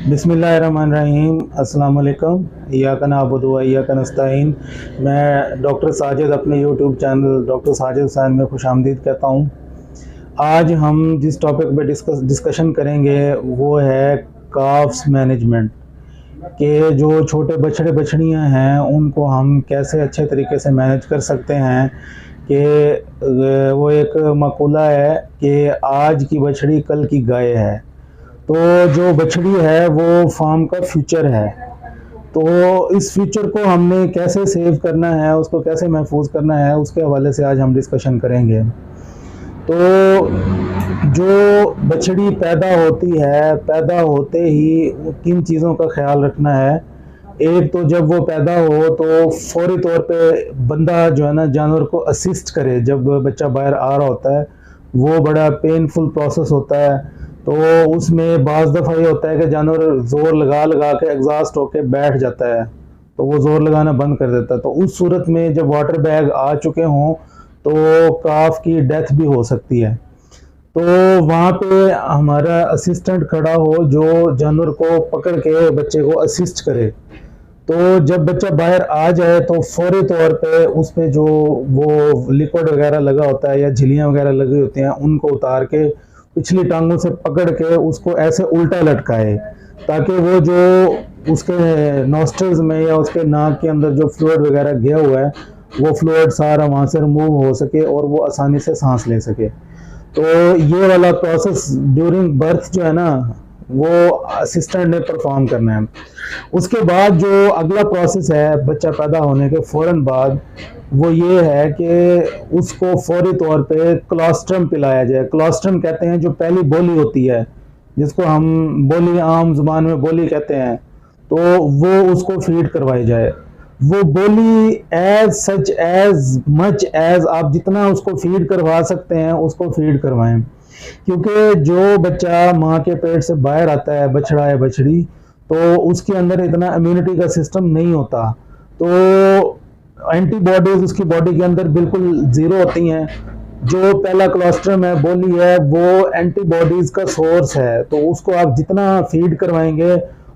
बिस्मिल्लाहिर्रहमानिर्रहीम। अस्सलाम वालेकुम। इय्याका नअबुदु व इय्याका नस्तईन। मैं डॉक्टर साजिद अपने YouTube channel doctor Sajid Hussain में खुशामदीद कहता हूँ। आज हम जिस टॉपिक पे डिस्कशन करेंगे वो है काफ्स मैनेजमेंट के जो छोटे बछड़े बछड़ियाँ हैं उनको हम कैसे अच्छे तरीके से मैनेज कर सकते हैं। कि वो एक मकूला है कि आज की बछड़ी कल की गाय है। तो जो बछड़ी है वो फार्म का फ्यूचर है। तो इस फ्यूचर को हमने कैसे सेव करना है, उसको कैसे महफूज करना है, उसके हवाले से आज हम डिस्कशन करेंगे। तो जो बछड़ी पैदा होती है, पैदा होते ही किन चीज़ों का ख्याल रखना है। एक तो जब वो पैदा हो तो फौरी तौर पे बंदा जो है ना जानवर को असिस्ट करे। जब बच्चा बाहर आ रहा होता है वो बड़ा पेनफुल प्रोसेस होता है। तो उसमें बाज़ दफ़ा ये होता है कि जानवर ज़ोर लगा लगा के एग्जॉस्ट होके बैठ जाता है, तो वो ज़ोर लगाना बंद कर देता है। तो उस सूरत में जब वाटर बैग आ चुके हों तो काफ की डेथ भी हो सकती है। तो वहाँ पे हमारा असिस्टेंट खड़ा हो जो जानवर को पकड़ के बच्चे को असिस्ट करे। तो जब बच्चा बाहर आ जाए तो फौरी तौर पे उस पे जो वो लिक्विड वगैरह लगा होता है या झिल्लियाँ वगैरह लगी होती हैं उनको उतार के पिछली टांगों से पकड़ के उसको ऐसे उल्टा लटकाए, ताकि वो जो उसके नॉस्ट्रल्स में या उसके नाक के अंदर जो फ्लूइड वगैरह गया हुआ है वो फ्लूइड सारा वहाँ से रिमूव हो सके और वो आसानी से सांस ले सके। तो ये वाला प्रोसेस ड्यूरिंग बर्थ जो है ना वो असिस्टेंट ने परफॉर्म करना है। उसके बाद जो अगला प्रोसेस है बच्चा पैदा होने के फ़ौरन बाद, वो ये है कि उसको फौरी तौर पे क्लोस्ट्रम पिलाया जाए। क्लोस्ट्रम कहते हैं जो पहली बोली होती है, जिसको हम बोली आम जुबान में बोली कहते हैं, तो वो उसको फीड करवाई जाए। वो बोली as such as much as आप जितना उसको फीड करवा सकते हैं उसको फीड करवाएं, क्योंकि जो बच्चा माँ के पेट से बाहर आता है, बछड़ा या बछड़ी, तो उसके अंदर इतना इम्यूनिटी का सिस्टम नहीं होता। तो एंटीबॉडीज उसकी बॉडी के अंदर बिल्कुल ज़ीरो होती हैं। जो पहला क्लोस्ट्रम है, बोली है, वो एंटीबॉडीज का सोर्स है। तो उसको आप जितना फीड करवाएंगे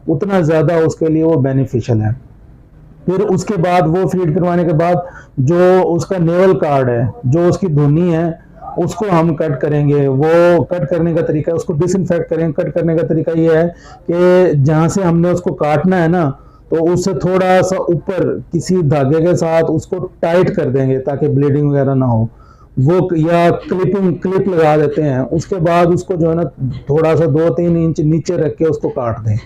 उतना ज़्यादा उसके लिए वो बेनिफिशियल है। फिर उसके बाद वो फीड करवाने के बाद जो उसका नेवल कार्ड है, जो उसकी धुनी है, उसको हम कट करेंगे। वो कट करने का तरीका, उसको डिसइंफेक्ट करेंगे। कट करने का तरीका ये है कि जहाँ से हमने उसको काटना है ना, तो उससे थोड़ा सा ऊपर किसी धागे के साथ उसको टाइट कर देंगे ताकि ब्लीडिंग वगैरह ना हो। वो या क्लिप लगा देते हैं। उसके बाद उसको जो है ना थोड़ा सा 2-3 इंच नीचे रख के उसको काट दें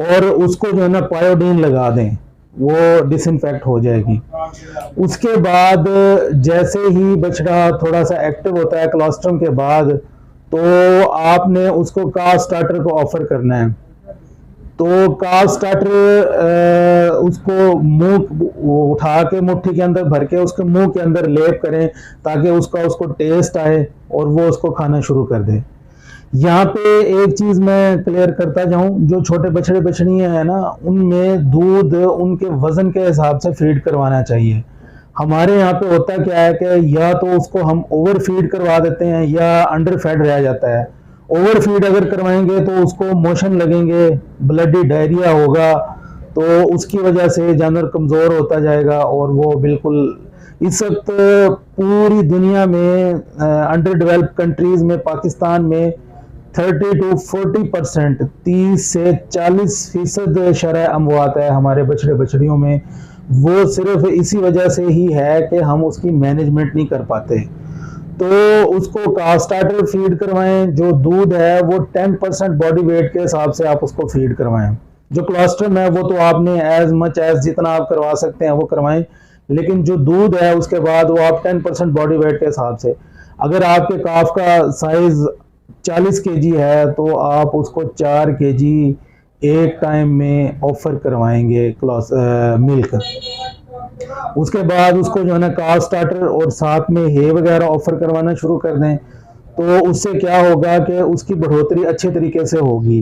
और उसको जो है ना पायोडीन लगा दें, वो डिसइंफेक्ट हो जाएगी। उसके बाद जैसे ही बछड़ा थोड़ा सा एक्टिव होता है क्लोस्ट्रम के बाद, तो आपने उसको काफ स्टार्टर को ऑफर करना है। तो काफ स्टार्टर उसको मुंह उठा के मुट्ठी के अंदर भर के उसके मुंह के अंदर लेप करें, ताकि उसको टेस्ट आए और वो उसको खाना शुरू कर दे। यहाँ पे एक चीज मैं क्लियर करता जाऊं, जो छोटे बछड़े बछड़ियां हैं ना, उनमें दूध उनके वजन के हिसाब से फीड करवाना चाहिए। हमारे यहाँ पे होता क्या है कि या तो उसको हम ओवर फीड करवा देते हैं या अंडर फेड रह जाता है। ओवर फीड अगर करवाएंगे तो उसको मोशन लगेंगे, ब्लडी डायरिया होगा, तो उसकी वजह से जानवर कमजोर होता जाएगा। और वो बिल्कुल इस वक्त पूरी दुनिया में अंडर डेवलप्ड कंट्रीज में, पाकिस्तान में 30 to 40%, 30 से 40% शरह अमवात है हमारे बछड़े बछड़ियों में। वो सिर्फ इसी वजह से ही है कि हम उसकी मैनेजमेंट नहीं कर पाते। तो उसको काफ स्टार्टर फीड करवाएं। जो दूध है वो 10% बॉडी वेट के हिसाब से आप उसको फीड करवाएं। जो क्लोस्ट्रम है वो तो आपने एज मच एज जितना आप करवा सकते हैं वो करवाएं, लेकिन जो दूध है उसके बाद वो आप 10% बॉडी वेट के हिसाब से। अगर आपके काफ का साइज 40 kg है तो आप उसको 4 kg एक टाइम में ऑफर करवाएंगे मिल्क। उसके बाद उसको जो है ना काफ स्टार्टर और साथ में हे वगैरह ऑफर करवाना शुरू कर दें। तो उससे क्या होगा कि उसकी बढ़ोतरी अच्छे तरीके से होगी।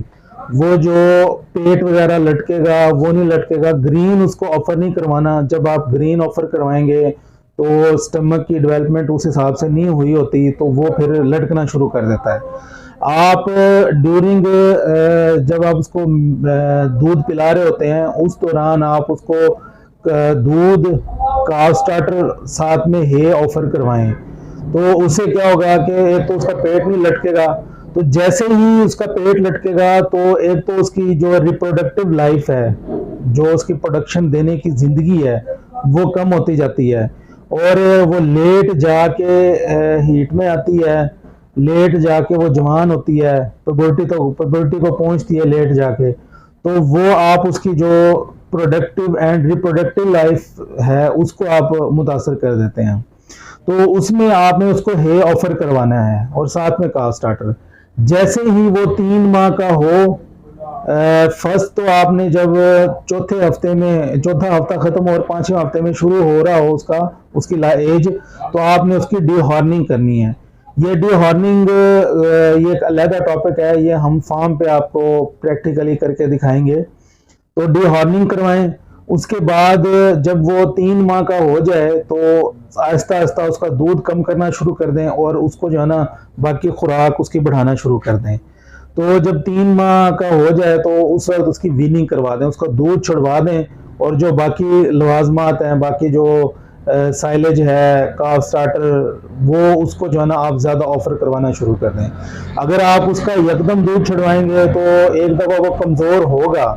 वो जो पेट वगैरह लटकेगा वो नहीं लटकेगा। ग्रीन उसको ऑफर नहीं करवाना। जब आप ग्रीन ऑफर करवाएंगे तो स्टमक की डेवलपमेंट उस हिसाब से नहीं हुई होती, तो वो फिर लटकना शुरू कर देता है। आप ड्यूरिंग जब आप उसको दूध पिला रहे होते हैं उस दौरान आप उसको दूध काफ स्टार्टर साथ में हे ऑफर करवाएं, तो उससे क्या होगा कि एक तो उसका पेट नहीं लटकेगा, तो जैसे ही उसका पेट लटकेगा तो एक तो उसकी जो रिप्रोडक्टिव लाइफ है, जो उसकी प्रोडक्शन देने की जिंदगी है वो कम होती जाती है, और वो लेट जाके हीट में आती है, लेट जाके वो जवान होती है, प्यूबर्टी को पहुंचती है लेट जाके, तो वो आप उसकी जो प्रोडक्टिव एंड रिप्रोडक्टिव लाइफ है उसको आप मुतासर कर देते हैं। तो उसमें आपने उसको हे ऑफर करवाना है और साथ में काफ स्टार्टर। जैसे ही वो 3 माह का हो, फर्स्ट तो आपने जब चौथे हफ्ते में, चौथा हफ्ता खत्म और 5वें हफ्ते में शुरू हो रहा हो उसकी एज, तो आपने उसकी डी हॉर्निंग करनी है। ये डी हॉर्निंग ये एक अलग टॉपिक है, ये हम फार्म पे आपको प्रैक्टिकली करके दिखाएंगे। तो डी हॉर्निंग करवाएं। उसके बाद जब वो 3 माह का हो जाए तो आहिस्ता आहिस्ता उसका दूध कम करना शुरू कर दें और उसको जो है ना बाकी खुराक उसकी बढ़ाना शुरू कर दें। तो जब 3 माह का हो जाए तो उस वक्त उसकी वीनिंग करवा दें, उसका दूध छुड़वा दें, और जो बाकी लवाजमात हैं, बाकी जो साइलेज है, काफ स्टार्टर, वो उसको जो है ना आप ज़्यादा ऑफर करवाना शुरू कर दें। अगर आप उसका एकदम दूध छुड़वाएंगे तो एक दफ़ा वो कमज़ोर होगा,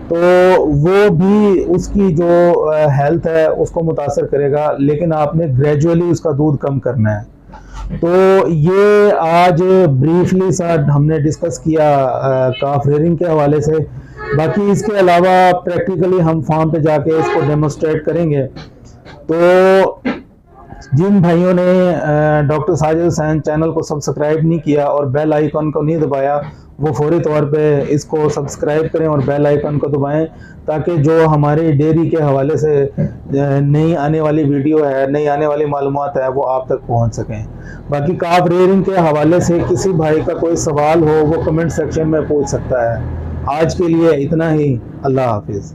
तो वो भी उसकी जो हेल्थ है उसको मुतासर करेगा, लेकिन आपने ग्रेजुअली उसका दूध कम करना है। तो ये आज ब्रीफली सा हमने डिस्कस किया काफ रेयरिंग के हवाले से। बाकी इसके अलावा प्रैक्टिकली हम फार्म पे जाके इसको डेमोस्ट्रेट करेंगे। तो जिन भाइयों ने डॉक्टर साजिद हुसैन चैनल को सब्सक्राइब नहीं किया और बेल आइकन को नहीं दबाया, वो फौरी तौर पे इसको सब्सक्राइब करें और बेल आइकन को दबाएं, ताकि जो हमारी डेयरी के हवाले से नई आने वाली वीडियो है, नई आने वाली मालूमात है, वो आप तक पहुंच सकें। बाकी काफ रेयरिंग के हवाले से किसी भाई का कोई सवाल हो वो कमेंट सेक्शन में पूछ सकता है। आज के लिए इतना ही। अल्लाह हाफिज़।